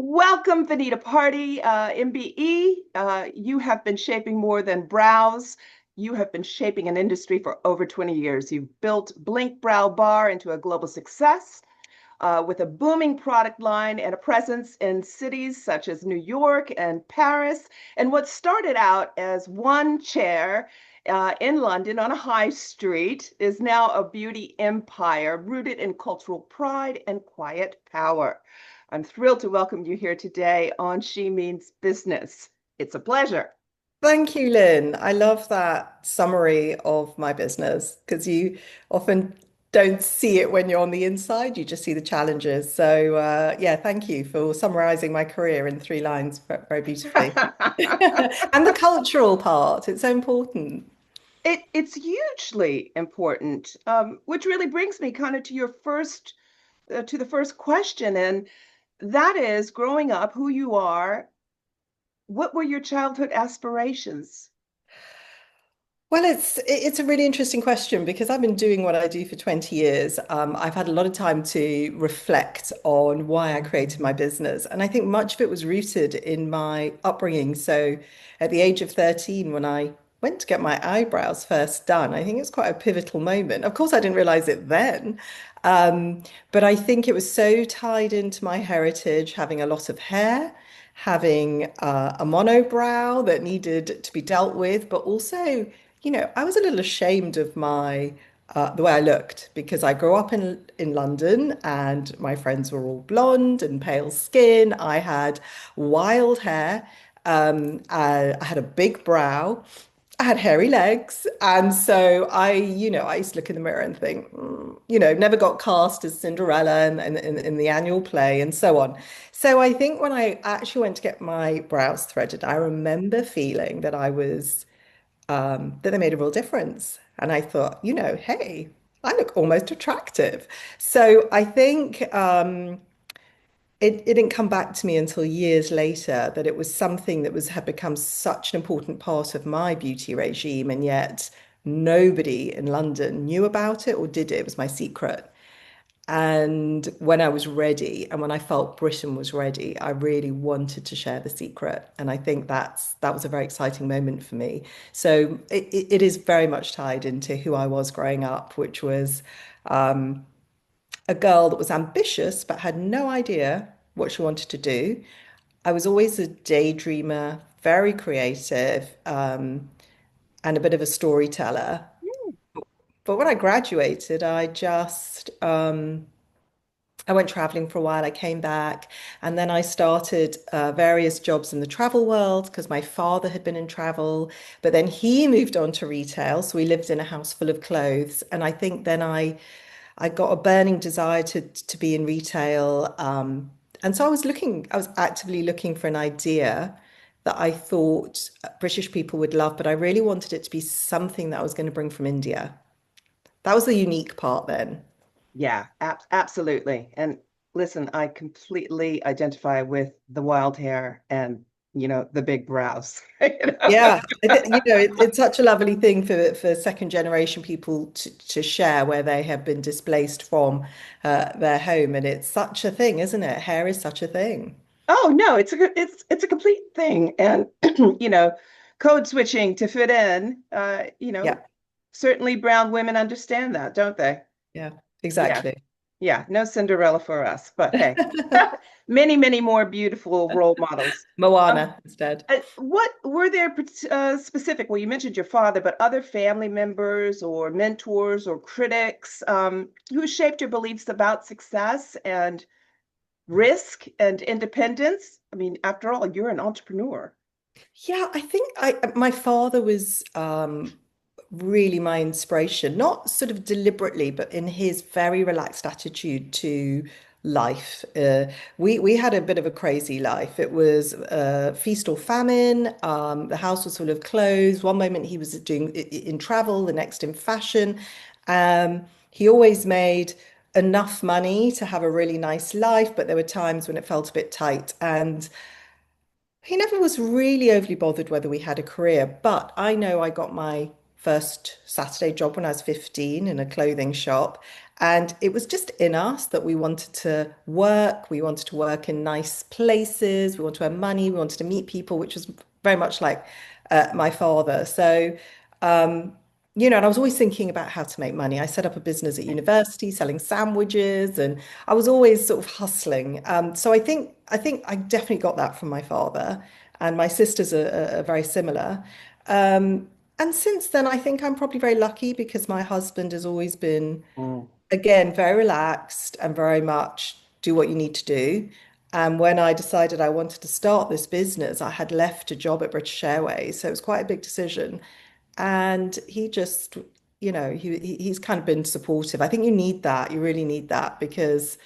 Welcome, Vanita Parti, MBE. You have been shaping more than brows. You have been shaping an industry for over 20 years. You've built Blink Brow Bar into a global success with a booming product line and a presence in cities such as New York and Paris. And what started out as one chair in London on a high street is now a beauty empire rooted in cultural pride and quiet power. I'm thrilled to welcome you here today on She Means Business. It's a pleasure. Thank you, Lynn. I love that summary of my business because you often don't see it when you're on the inside. You just see the challenges. So, yeah, thank you for summarizing my career in three lines very beautifully. And the cultural part, it's so important. It's hugely important, which really brings me kind of to your first to the first question, and that is growing up, who you are. What were your childhood aspirations? Well, it's a really interesting question because I've been doing what I do for 20 years. I've had a lot of time to reflect on why I created my business. And I think much of it was rooted in my upbringing. So at the age of 13, when I went to get my eyebrows first done, I think it was quite a pivotal moment. Of course, I didn't realize it then. But I think it was so tied into my heritage, having a lot of hair, having a monobrow that needed to be dealt with, but also I was a little ashamed of my the way I looked because I grew up in London and my friends were all blonde and pale skin. I had wild hair. I had a big brow. I had hairy legs, and so I used to look in the mirror and think, never got cast as Cinderella in the annual play and so on. So I think when I actually went to get my brows threaded, I remember feeling that that they made a real difference. And I thought, hey, I look almost attractive. So I think it didn't come back to me until years later that it was something that had become such an important part of my beauty regime, and yet nobody in London knew about it or did it. It was my secret. And when I was ready and when I felt Britain was ready, I really wanted to share the secret. And I think that was a very exciting moment for me. So it is very much tied into who I was growing up, which was a girl that was ambitious but had no idea what she wanted to do. I was always a daydreamer, very creative, and a bit of a storyteller. But when I graduated, I went traveling for a while. I came back and then I started various jobs in the travel world because my father had been in travel, but then he moved on to retail. So we lived in a house full of clothes. And I think then I got a burning desire to be in retail. And so I was actively looking for an idea that I thought British people would love, but I really wanted it to be something that I was going to bring from India. That was the unique part then. Yeah, absolutely. And listen, I completely identify with the wild hair and, the big brows. Yeah, it's such a lovely thing for second generation people to share where they have been displaced from their home, and it's such a thing, isn't it? Hair is such a thing. Oh no, it's a complete thing. And you know, code switching to fit in, Yeah, certainly brown women understand that, don't they? yeah, Yeah. exactly. Yeah, no Cinderella for us, but hey, many, many more beautiful role models. Um, Moana instead. what were there specific? Well, you mentioned your father, but other family members or mentors or critics who shaped your beliefs about success and risk and independence? I mean, after all, you're an entrepreneur. Yeah, I think my father was really my inspiration, not sort of deliberately, but in his very relaxed attitude to life. We had a bit of a crazy life. It was feast or famine. The house was full of clothes. One moment he was doing in travel, the next in fashion. He always made enough money to have a really nice life, but there were times when it felt a bit tight. And he never was really overly bothered whether we had a career, but I know I got my first Saturday job when I was 15 in a clothing shop. And it was just in us that we wanted to work. We wanted to work in nice places. We wanted to earn money. We wanted to meet people, which was very much like my father. So, um, and I was always thinking about how to make money. I set up a business at university selling sandwiches, and I was always sort of hustling. So I think I definitely got that from my father, and my sisters are very similar. Um, and since then, I think I'm probably very lucky because my husband has always been, Mm. again, very relaxed and very much do what you need to do. And when I decided I wanted to start this business, I had left a job at British Airways, so it was quite a big decision. And he just, he's kind of been supportive. I think you need that. You really need that because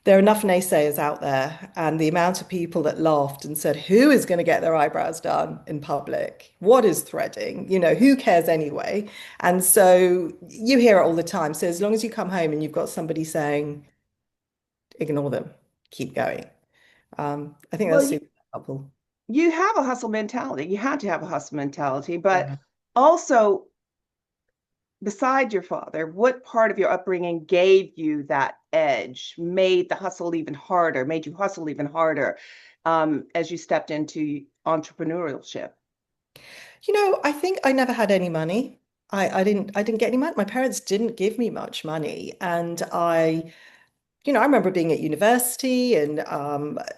there are enough naysayers out there, and the amount of people that laughed and said, "Who is going to get their eyebrows done in public? What is threading? Who cares anyway?" And so you hear it all the time. So as long as you come home and you've got somebody saying, "Ignore them, keep going," I think Well, that's super helpful. you have a hustle mentality. You had to have a hustle mentality, but Yeah. also beside your father, what part of your upbringing gave you that edge, made the hustle even harder, made you hustle even harder as you stepped into entrepreneurship? I think I never had any money. I didn't get any money. My parents didn't give me much money, and I remember being at university and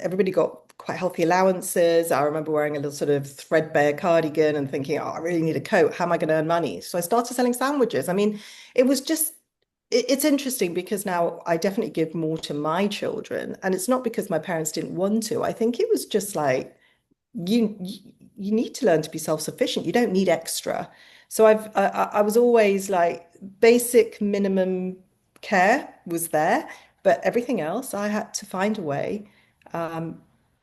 everybody got quite healthy allowances. I remember wearing a little sort of threadbare cardigan and thinking, oh, I really need a coat. How am I going to earn money? So I started selling sandwiches. I mean, it was just, it's interesting because now I definitely give more to my children. And it's not because my parents didn't want to. I think it was just like, you need to learn to be self-sufficient. You don't need extra. So I was always like basic minimum care was there, but everything else I had to find a way um,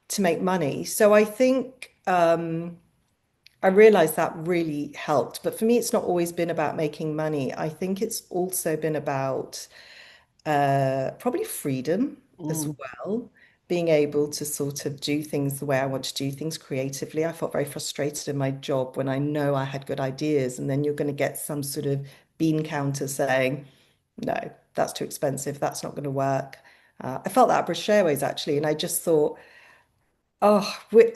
to make money. So I think I realized that really helped. But for me, it's not always been about making money. I think it's also been about probably freedom as Mm. well, being able to sort of do things the way I want to do things creatively. I felt very frustrated in my job when I know I had good ideas, and then you're going to get some sort of bean counter saying, no, that's too expensive, that's not going to work. I felt that at British Airways actually, and I just thought, oh,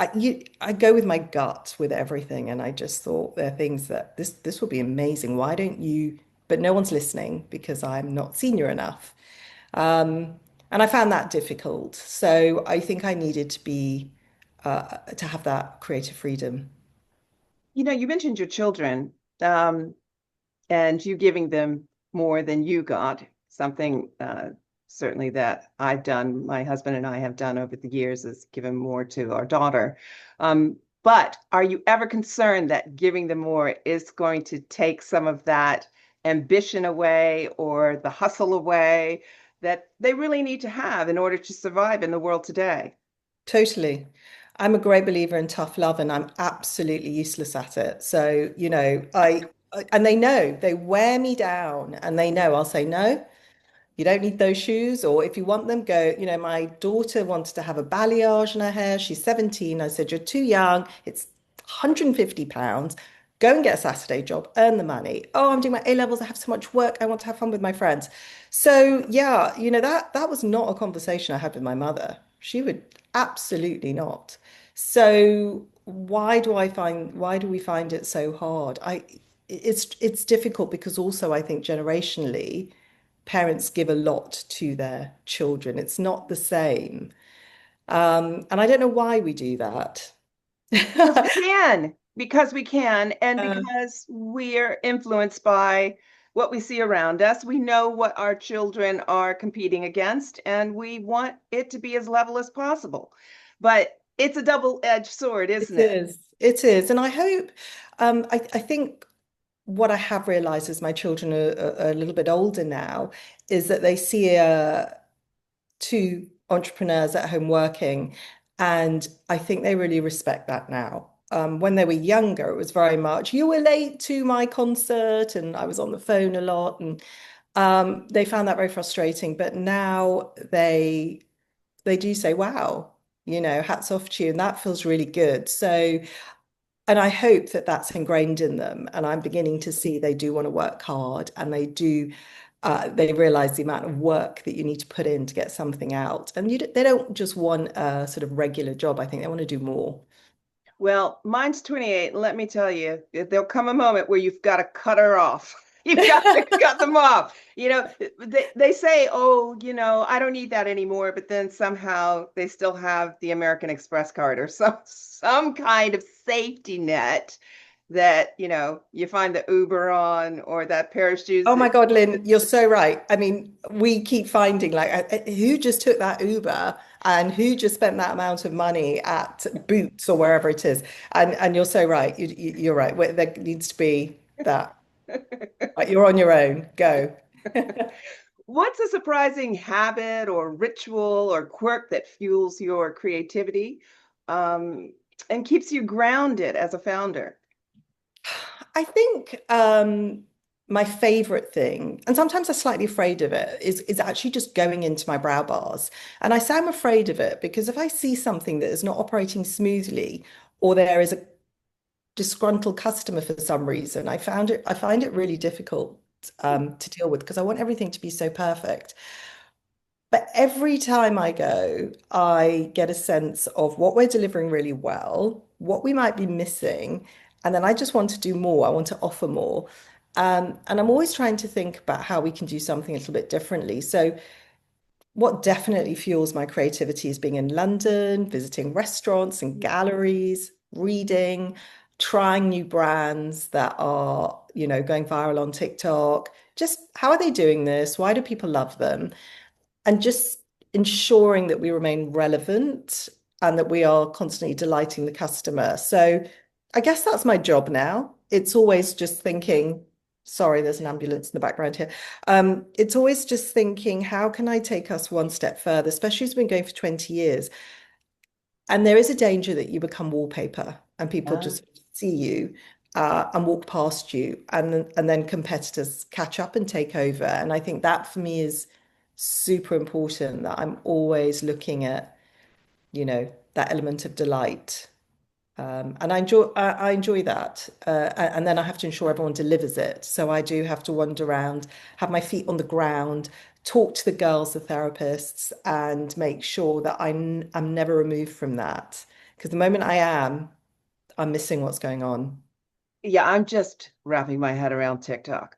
I go with my gut with everything, and I just thought there are things that this will be amazing. Why don't you? But no one's listening because I'm not senior enough. Um, and I found that difficult. So I think I needed to have that creative freedom. You mentioned your children. Um, and you giving them more than you got, something certainly that I've done, my husband and I have done over the years is given more to our daughter. But are you ever concerned that giving them more is going to take some of that ambition away or the hustle away that they really need to have in order to survive in the world today? Totally. I'm a great believer in tough love, and I'm absolutely useless at it. So, and they know, they wear me down, and they know I'll say no. You don't need those shoes, or if you want them, go. My daughter wanted to have a balayage in her hair. She's 17. I said, you're too young. It's £150. Go and get a Saturday job, earn the money. Oh, I'm doing my A levels. I have so much work. I want to have fun with my friends. So yeah, that was not a conversation I had with my mother. She would absolutely not. So why do we find it so hard? It's difficult because also I think generationally parents give a lot to their children. It's not the same. And I don't know why we do that. Because we can, and because we're influenced by what we see around us. We know what our children are competing against, and we want it to be as level as possible. But it's a double-edged sword, It isn't it? is. It is. And I hope, I think what I have realized as my children are a little bit older now is that they see two entrepreneurs at home working. And I think they really respect that now. When they were younger, it was very much, you were late to my concert, and I was on the phone a lot. And they found that very frustrating. But now they do say, wow, hats off to you. And that feels really good. So, and I hope that that's ingrained in them. And I'm beginning to see they do want to work hard and they do. they realize the amount of work that you need to put in to get something out. And they don't just want a sort of regular job. I think they want to do more. Well, mine's 28, and let me tell you, there'll come a moment where you've got to cut her off. You've got to cut them off. They say, oh, I don't need that anymore, but then somehow they still have the American Express card or some kind of safety net that, you find the Uber on or that pair of shoes Oh my that God, Lynn, you're so right. I mean, we keep finding like who just took that Uber and who just spent that amount of money at Boots or wherever it is. And you're so right. You're right. There needs to be that. Like, you're on your own. Go. What's a surprising habit or ritual or quirk that fuels your creativity, um, and keeps you grounded as a founder? I think my favorite thing, and sometimes I'm slightly afraid of it, is actually just going into my brow bars. And I say I'm afraid of it because if I see something that is not operating smoothly, or there is a disgruntled customer for some reason, I find it really difficult to deal with because I want everything to be so perfect. But every time I go, I get a sense of what we're delivering really well, what we might be missing, and then I just want to do more. I want to offer more. And I'm always trying to think about how we can do something a little bit differently. So, what definitely fuels my creativity is being in London, visiting restaurants and galleries, reading, trying new brands that are, going viral on TikTok. Just how are they doing this? Why do people love them? And just ensuring that we remain relevant and that we are constantly delighting the customer. So I guess that's my job now. It's always just thinking, sorry, there's an ambulance in the background here. It's always just thinking, how can I take us one step further, especially as we've been going for 20 years? And there is a danger that you become wallpaper and people Uh, just see you and walk past you, and then competitors catch up and take over. And I think that for me is super important that I'm always looking at, that element of delight. And I enjoy that. And then I have to ensure everyone delivers it. So I do have to wander around, have my feet on the ground, talk to the girls, the therapists, and make sure that I'm never removed from that. Because the moment I am, I'm missing what's going on. yeah, I'm just wrapping my head around TikTok.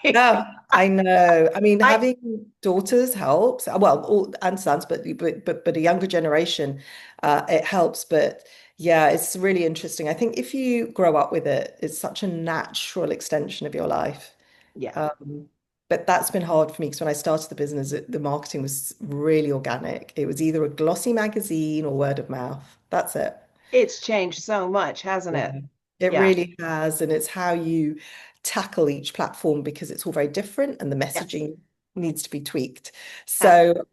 Yeah, I know. I mean, I having daughters helps. Well, all and sons, but a younger generation, it helps. But yeah, it's really interesting. I think if you grow up with it, it's such a natural extension of your life. Yeah, Um, but that's been hard for me because when I started the business, the marketing was really organic. It was either a glossy magazine or word of mouth. That's it. it's changed so much, hasn't it? Yeah, it Yeah. really has. And it's how you tackle each platform because it's all very different and the Yes. messaging needs to be tweaked. Ab- So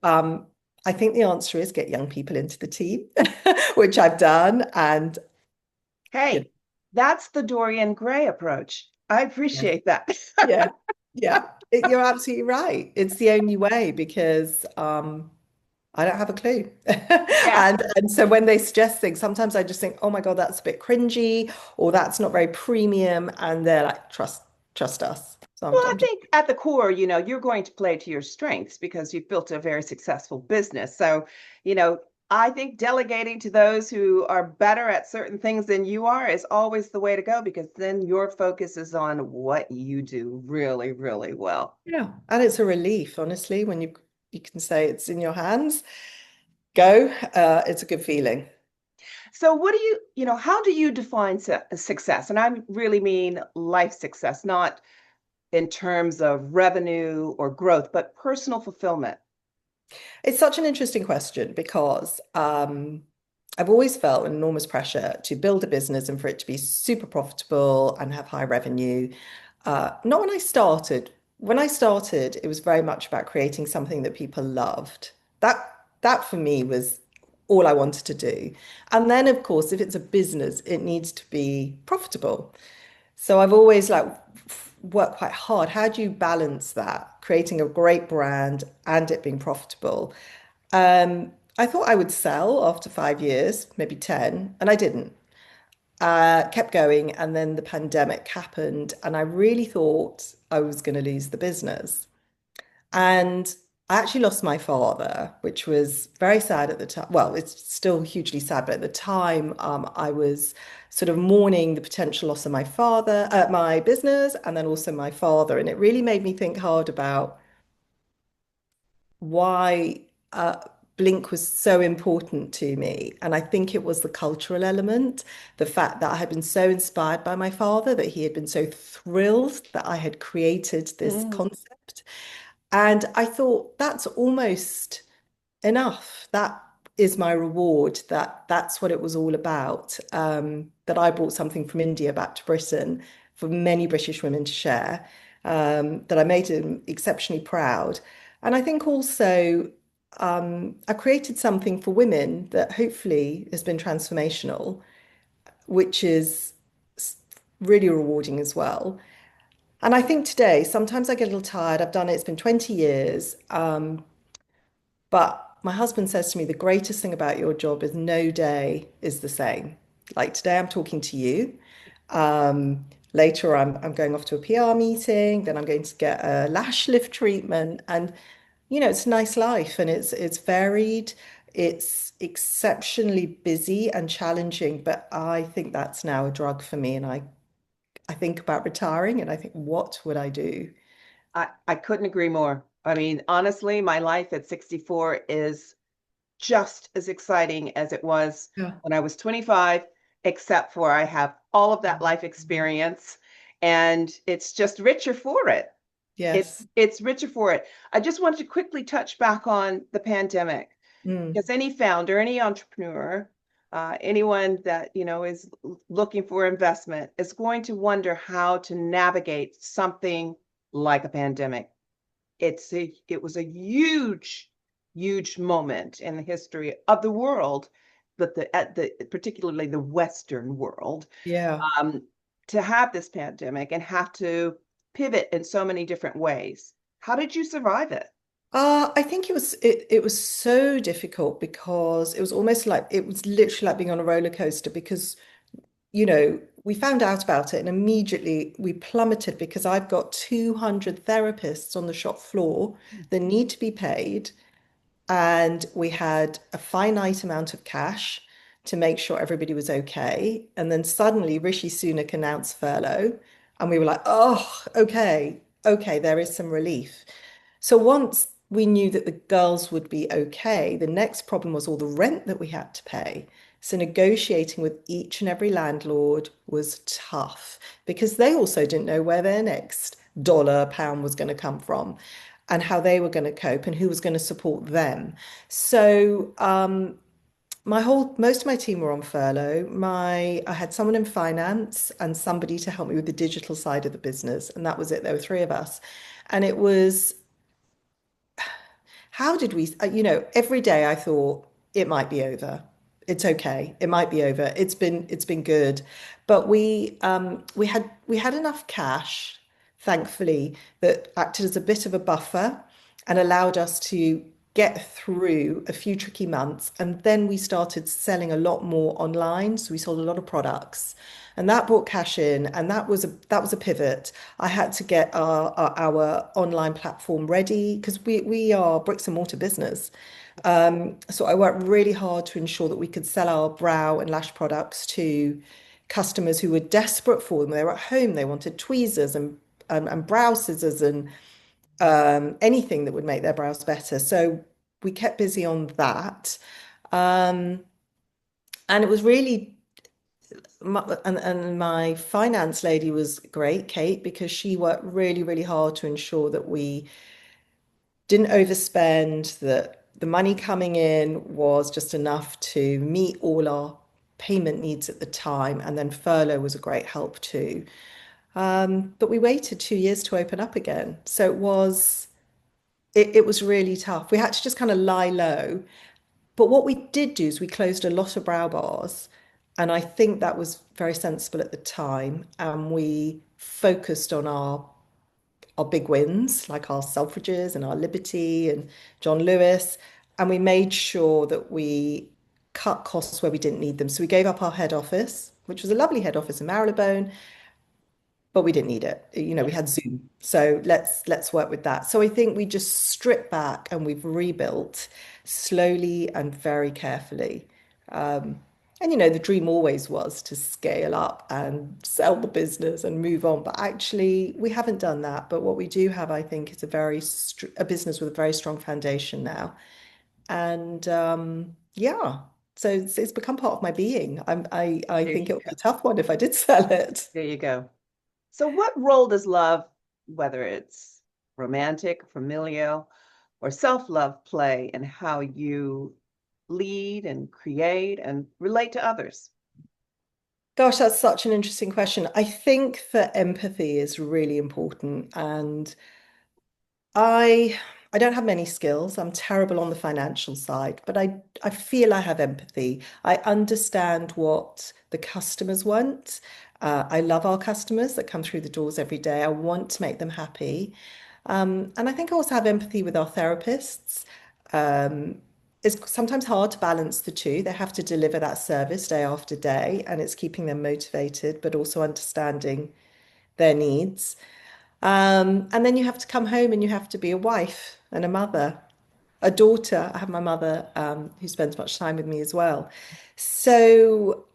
I think the answer is get young people into the team, which I've done. And you know, Hey, that's the Dorian Gray approach. I yeah, appreciate that. yeah, yeah. You're absolutely right. It's the only way because I don't have a clue. Yeah. And so when they suggest things, sometimes I just think, oh my God, that's a bit cringy, or that's not very premium. And they're like, trust us. So Well, I I'm just, think at the core, you're going to play to your strengths because you've built a very successful business. So, you know, I think delegating to those who are better at certain things than you are is always the way to go because then your focus is on what you do really, really well. yeah. And it's a relief, honestly, when you can say it's in your hands, go. It's a good feeling. So, what do how do you define success? And I really mean life success, not in terms of revenue or growth, but personal fulfillment. It's such an interesting question because I've always felt an enormous pressure to build a business and for it to be super profitable and have high revenue. Not when I started. When I started, it was very much about creating something that people loved. That for me was all I wanted to do. And then, of course, if it's a business, it needs to be profitable. So I've always worked quite hard. How do you balance that, creating a great brand and it being profitable? I thought I would sell after 5 years, maybe 10, and I didn't. Kept going, and then the pandemic happened, and I really thought I was going to lose the business. And I actually lost my father, which was very sad at the time. Well, it's still hugely sad, but at the time, I was sort of mourning the potential loss of my father, my business, and then also my father. And it really made me think hard about why Blink was so important to me. And I think it was the cultural element, the fact that I had been so inspired by my father, that he had been so thrilled that I had created this Mm. concept. And I thought that's almost enough. That is my reward. That's what it was all about. That I brought something from India back to Britain for many British women to share. That I made them exceptionally proud. And I think also I created something for women that hopefully has been transformational, which is really rewarding as well. And I think today, sometimes I get a little tired. I've done it, it's been 20 years. But my husband says to me, the greatest thing about your job is no day is the same. Like today, I'm talking to you. Later, I'm going off to a PR meeting. Then I'm going to get a lash lift treatment, and it's a nice life, and it's varied. It's exceptionally busy and challenging, but I think that's now a drug for me. And I think about retiring, and I think, what would I do? I couldn't agree more. I mean, honestly, my life at 64 is just as exciting as it was Yeah. when I was 25, except for I have all of that life experience and it's just richer for it. Yes. It's richer for it. I just wanted to quickly touch back on the pandemic Mm. because any founder, any entrepreneur, anyone that is looking for investment is going to wonder how to navigate something like a pandemic. It was a huge moment in the history of the world, but the particularly the Western world, Yeah. um, to have this pandemic and have to pivot in so many different ways. How did you survive it? I think it was so difficult because it was almost like it was literally like being on a roller coaster because we found out about it and immediately we plummeted because I've got 200 therapists on the shop floor that need to be paid, and we had a finite amount of cash to make sure everybody was okay. And then suddenly Rishi Sunak announced furlough, and we were like, oh, okay, okay, there is some relief. So once we knew that the girls would be okay, the next problem was all the rent that we had to pay. So negotiating with each and every landlord was tough because they also didn't know where their next dollar, pound was going to come from and how they were going to cope and who was going to support them. So most of my team were on furlough. I had someone in finance and somebody to help me with the digital side of the business, and that was it. There were three of us. And it was how did we, every day I thought it might be over. It's okay. It might be over. It's been good. But we had enough cash, thankfully, that acted as a bit of a buffer and allowed us to get through a few tricky months. And then we started selling a lot more online. So we sold a lot of products. And that brought cash in, and that was a pivot. I had to get our online platform ready because we are bricks and mortar business. So I worked really hard to ensure that we could sell our brow and lash products to customers who were desperate for them. They were at home, they wanted tweezers and brow scissors and anything that would make their brows better. So we kept busy on that. Um, and it was really and my finance lady was great, Kate, because she worked really, really hard to ensure that we didn't overspend, that the money coming in was just enough to meet all our payment needs at the time. And then furlough was a great help too. But we waited 2 years to open up again. So it was really tough. We had to just kind of lie low. But what we did do is we closed a lot of brow bars. And I think that was very sensible at the time. And we focused on our big wins, like our Selfridges and our Liberty and John Lewis. And we made sure that we cut costs where we didn't need them. So we gave up our head office, which was a lovely head office in Marylebone, but we didn't need it. You know, we Yeah, had Zoom. So let's work with that. So I think we just stripped back and we've rebuilt slowly and very carefully. Um, and you know, the dream always was to scale up and sell the business and move on. But actually, we haven't done that. But what we do have, I think, is a business with a very strong foundation now. And yeah, so it's become part of my being. I there think you it would go. be a tough one if I did sell it. There you go. So, what role does love, whether it's romantic, familial, or self-love, play in how you lead and create and relate to others? Gosh, that's such an interesting question. I think that empathy is really important, and I I don't have many skills. I'm terrible on the financial side, but I feel I have empathy. I understand what the customers want. I love our customers that come through the doors every day. I want to make them happy. And I think I also have empathy with our therapists. Um, it's sometimes hard to balance the two. They have to deliver that service day after day, and it's keeping them motivated, but also understanding their needs. And then you have to come home and you have to be a wife and a mother, a daughter. I have my mother who spends much time with me as well. So,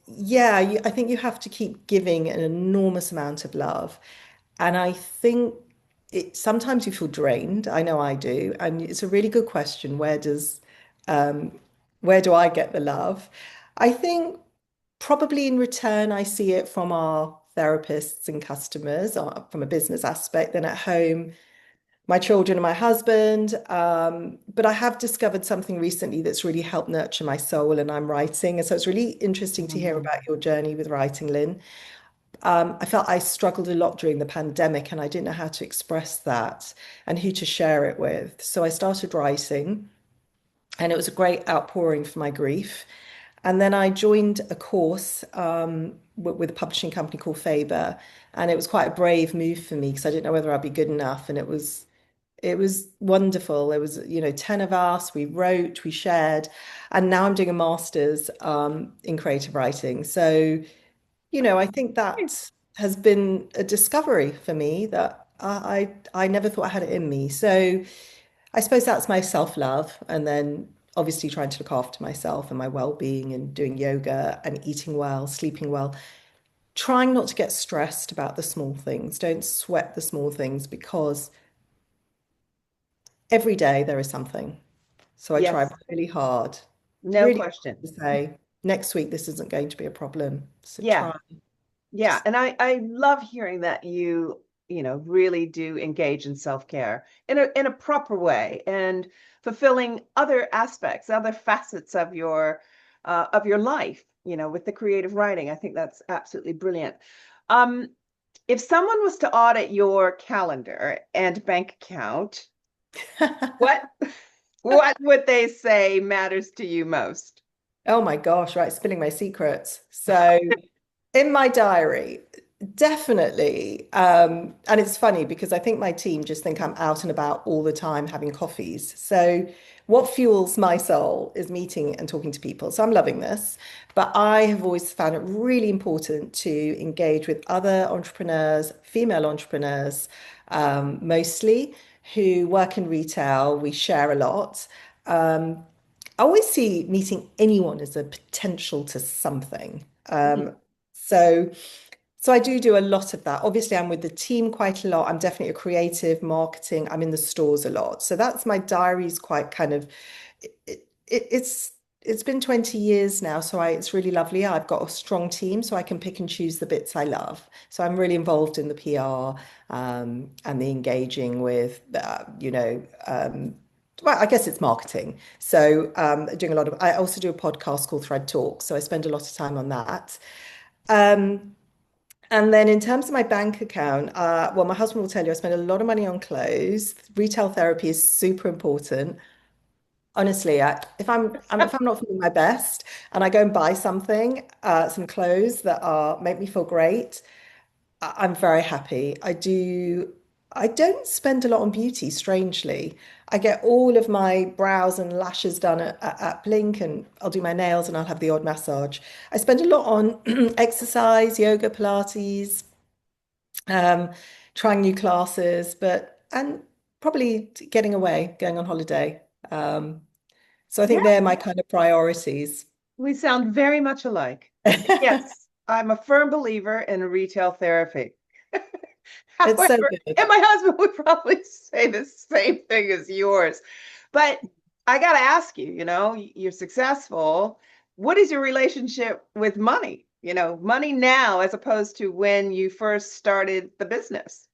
yeah, I think you have to keep giving an enormous amount of love. And I think sometimes you feel drained. I know I do. And it's a really good question. Um, where do I get the love? I think probably in return, I see it from our therapists and customers from a business aspect, then at home, my children and my husband. But I have discovered something recently that's really helped nurture my soul, and I'm writing. And so it's really interesting to hear Mhm. about your journey with writing, Lynn. I felt I struggled a lot during the pandemic and I didn't know how to express that and who to share it with. So I started writing, and it was a great outpouring for my grief. And then I joined a course with a publishing company called Faber, and it was quite a brave move for me because I didn't know whether I'd be good enough. And it was wonderful. There was, 10 of us. We wrote, we shared, and now I'm doing a master's in creative writing. So, I think that has been a discovery for me that I never thought I had it in me. So I suppose that's my self-love, and then obviously trying to look after myself and my well-being and doing yoga and eating well, sleeping well, trying not to get stressed about the small things. Don't sweat the small things because every day there is something. So I try Yes, really hard, no really question. hard to say, next week this isn't going to be a problem. So Yeah, try yeah. just And I love hearing that you really do engage in self-care in a proper way and fulfilling other aspects, other facets of your life, with the creative writing. I think that's absolutely brilliant. Um, if someone was to audit your calendar and bank account, what what would they say matters to you most? Oh my gosh, right, spilling my secrets. So in my diary, definitely. And it's funny because I think my team just think I'm out and about all the time having coffees. So what fuels my soul is meeting and talking to people. So I'm loving this. But I have always found it really important to engage with other entrepreneurs, female entrepreneurs, mostly, who work in retail. We share a lot. I always see meeting anyone as a potential to something. Mhm. So, so I do a lot of that. Obviously, I'm with the team quite a lot. I'm definitely a creative marketing. I'm in the stores a lot. So that's my diary's quite kind of it's been 20 years now, so it's really lovely. I've got a strong team, so I can pick and choose the bits I love. So I'm really involved in the PR and the engaging with well, I guess it's marketing. So doing a lot of I also do a podcast called Thread Talk, so I spend a lot of time on that. Um, and then in terms of my bank account, well, my husband will tell you I spend a lot of money on clothes. Retail therapy is super important. Honestly, if I'm not feeling my best and I go and buy something, some clothes that are make me feel great, I'm very happy. I don't spend a lot on beauty, strangely. I get all of my brows and lashes done at Blink, and I'll do my nails and I'll have the odd massage. I spend a lot on exercise, yoga, Pilates. um, trying new classes, but and probably getting away, going on holiday. Um, so I Yeah, think they're my kind of priorities. we sound very much alike. Yes, I'm a firm believer in retail therapy. It's so However, good. and my husband would probably say the same thing as yours. But I got to ask you, you're successful. What is your relationship with money? Money now as opposed to when you first started the business.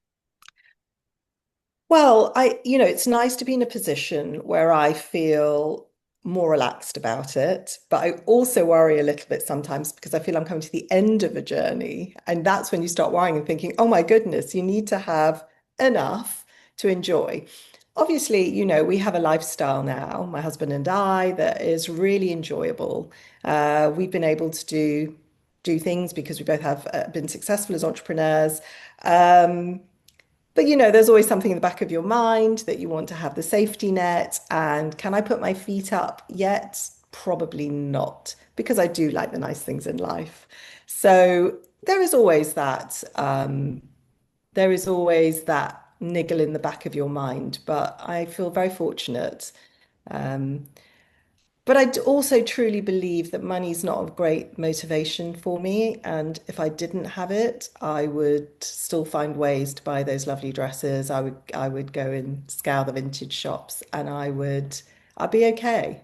Well, it's nice to be in a position where I feel more relaxed about it, but I also worry a little bit sometimes because I feel I'm coming to the end of a journey. And that's when you start worrying and thinking, oh my goodness, you need to have enough to enjoy. Obviously, we have a lifestyle now, my husband and I, that is really enjoyable. We've been able to do things because we both have been successful as entrepreneurs. Um, but there's always something in the back of your mind that you want to have the safety net. And can I put my feet up yet? Probably not, because I do like the nice things in life. So there is always that. There is always that niggle in the back of your mind. But I feel very fortunate. Um, but also truly believe that money's not a great motivation for me. And if I didn't have it, I would still find ways to buy those lovely dresses. I would go and scour the vintage shops and I'd be okay.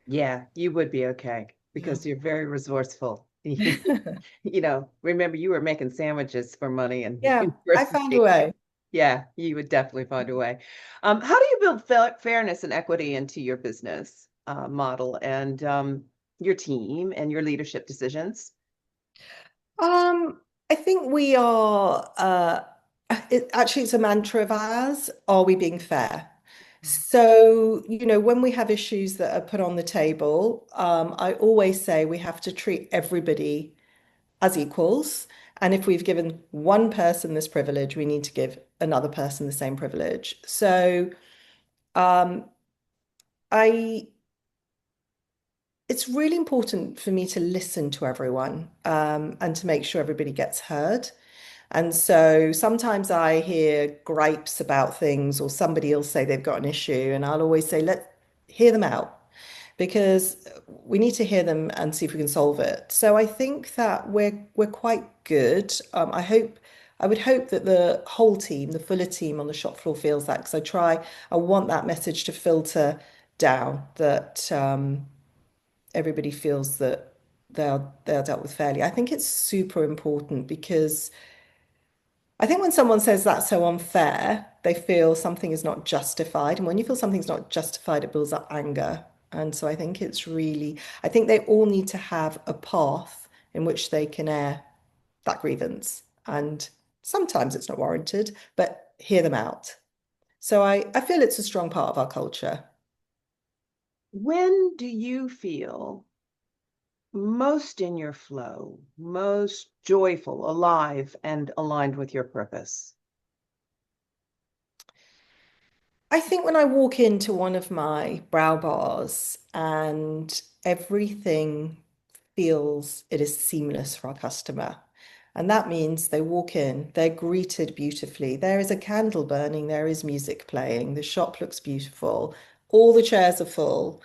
Yeah, you would be okay Yeah. because you're very resourceful. Remember you were making sandwiches for money in Yeah, I found a university. way. Yeah, you would definitely find a way. How do you build fairness and equity into your business model and your team and your leadership decisions? I think we are, actually, it's a mantra of ours. Are we being fair? So, when we have issues that are put on the table, I always say we have to treat everybody as equals. And if we've given one person this privilege, we need to give another person the same privilege. So, um, I, it's really important for me to listen to everyone, and to make sure everybody gets heard. And so sometimes I hear gripes about things, or somebody will say they've got an issue, and I'll always say, let's hear them out because we need to hear them and see if we can solve it. So I think that we're quite good. I would hope that the whole team, the fuller team on the shop floor feels that because I want that message to filter down that everybody feels that they're dealt with fairly. I think it's super important because I think when someone says that's so unfair, they feel something is not justified. And when you feel something's not justified, it builds up anger. And so I think they all need to have a path in which they can air that grievance. And sometimes it's not warranted, but hear them out. So I feel it's a strong part of our culture. When do you feel most in your flow, most joyful, alive, and aligned with your purpose? I think when I walk into one of my brow bars and everything feels it is seamless for our customer. And that means they walk in, they're greeted beautifully. There is a candle burning, there is music playing, the shop looks beautiful, all the chairs are full.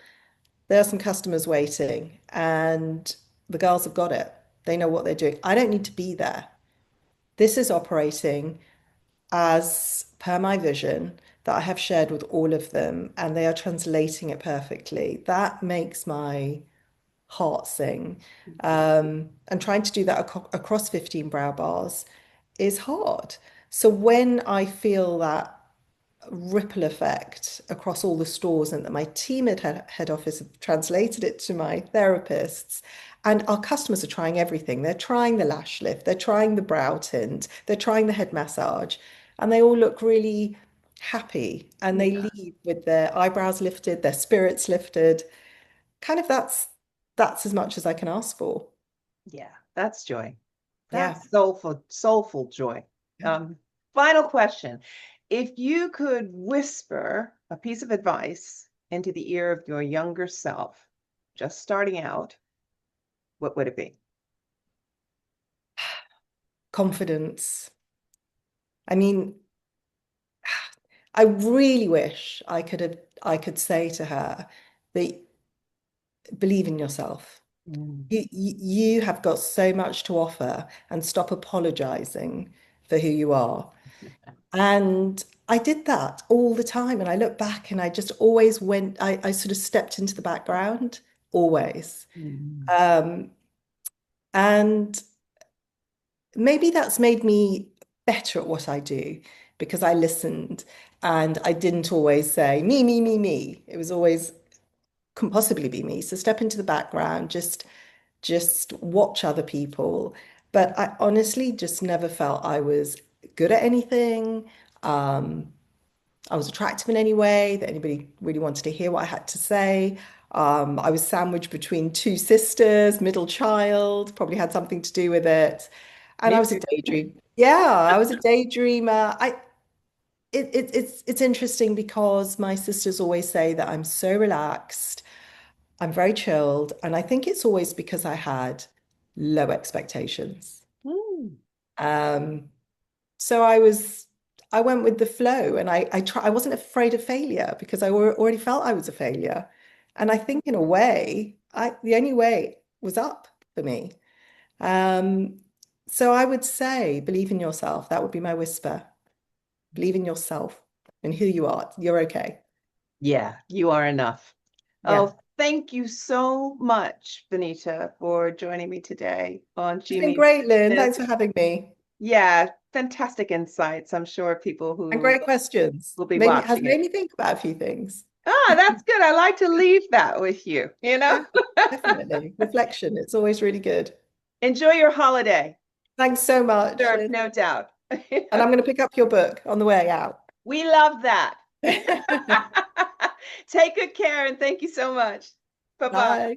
There are some customers waiting, and the girls have got it. They know what they're doing. I don't need to be there. This is operating as per my vision that I have shared with all of them, and they are translating it perfectly. That makes my heart sing. And trying to do that across 15 brow bars is hard. So when I feel that ripple effect across all the stores and that my team at head office have translated it to my therapists, and our customers are trying everything. They're trying the lash lift, they're trying the brow tint, they're trying the head massage, and they all look really happy and they Yeah. leave with their eyebrows lifted, their spirits lifted. Kind of that's as much as I can ask for. Yeah, that's joy. Yeah. That's soulful joy. Um, Final question. If you could whisper a piece of advice into the ear of your younger self, just starting out, what would it be? Confidence. I mean, I really wish I could say to her that believe in yourself. Mm. You have got so much to offer and stop apologizing for who you are. And I did that all the time. And I look back and I just always I sort of stepped into the background, always. Mm. Um, and maybe that's made me better at what I do because I listened and I didn't always say me, me, me, me. It was always couldn't possibly be me. So step into the background, just watch other people. But I honestly just never felt I was good at anything. Um, I was attractive in any way that anybody really wanted to hear what I had to say. I was sandwiched between two sisters, middle child, probably had something to do with it. And I Me was a too. daydream. Yeah, I was a daydreamer. It's interesting because my sisters always say that I'm so relaxed, I'm very chilled, and I think it's always because I had low expectations. Mm. Um, so I went with the flow and I wasn't afraid of failure because already felt I was a failure. And I think in a way, the only way was up for me. Um, so I would say believe in yourself. That would be my whisper. Believe in yourself and who you are. You're okay. Yeah, you are enough. Yeah. Oh, thank you so much, Vanita, for joining me today on It's been Jimmy's great, Lynn. Business. Thanks for having me. Yeah, fantastic insights. I'm sure people And who great questions. will be Has watching made it. me think about a few things. Ah, that's good. I like to leave that with you, you know? Yeah, definitely. Reflection. It's always really good. Enjoy your holiday. Thanks so much, Sure, Lynn. no doubt. And I'm going to pick up your book on the way out. We love that. Take good care and thank you so much. Bye-bye. Bye.